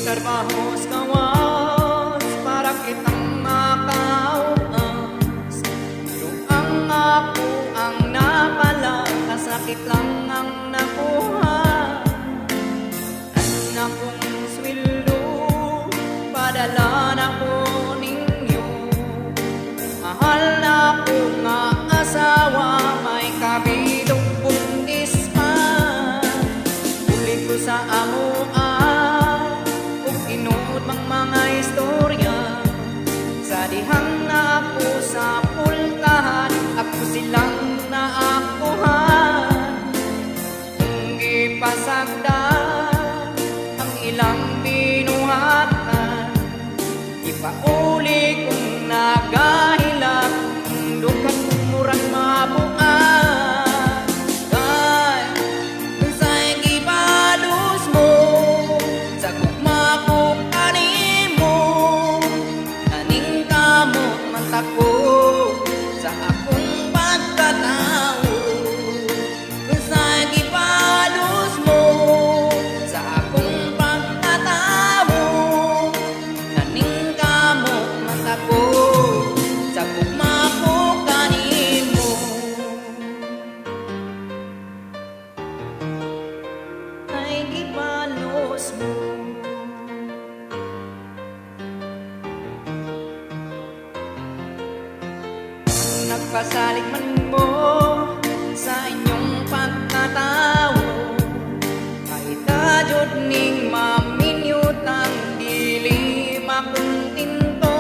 trabahos kawas para kitang makauas. Pero ang ako ang napala, kasakit lang ang nakuha. Ano kong sweldo, padala na ko ninyo. Mahal na ko nga asawa, may kabilong buntis pa. Ulit ko sa amuan, kung inuod mang mga istorya. Sa dihang na ako sa pultahan, ako silang naakuhan. Kung ipasagdan ang ilang binuhatan, ipauli kong nagahilak, dukan kong murang mabuan. Kung sa'y gibalos mo, sa gugma kong kanimo, kaning kamot man tako sa akong pagkatao. Kung sa'y gibalos mo, sa akong pagkatao, kaning kamot man tako sa gugma ko kanimo. Ay gibalos mo. Nagpasalig man mo sa inyong pagkatao, kahit adyod ning maminyot ang dili makuntinto.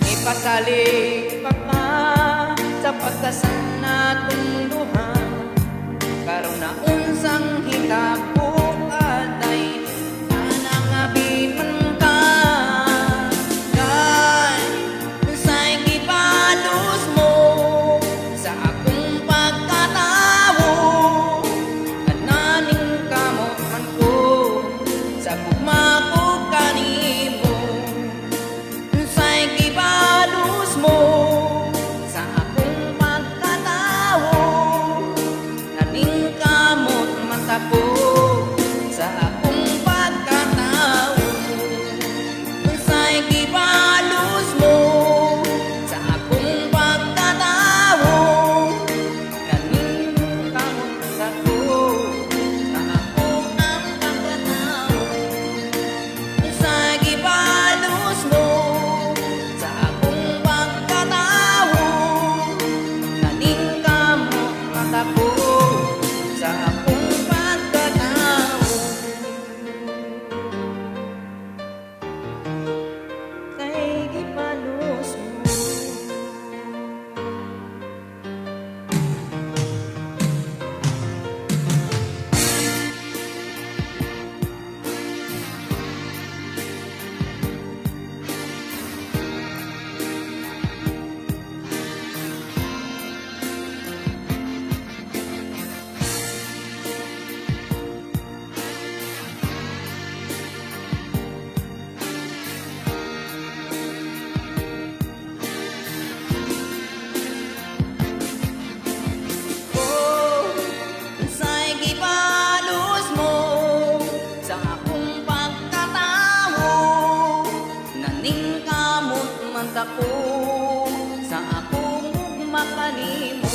Ipasalig pa ka sa pagkasan natong duha, karon na unsang hitabo aday nanangabit man ka. Kung sa'y gibalos mo sa akong pagkatao, at naning kamot man ko sa gugma ko kanimo. Kung sa'y gibalos mo sa akong pagkatao, naning kamot man tako sa akong pagkatao. Kung sa'y gibalos mo sa akong pagkatao, naning kamot man tako sa akong pagkatao. Kung sa'y gibalos mo sa akong pagkatao, naning kamot man tako sa akong pagkatao. Kay gibalos mo. Kung sa'y gibalos mo sa akong pagkatao, naning kamot man tako sa akong ugma kanimo.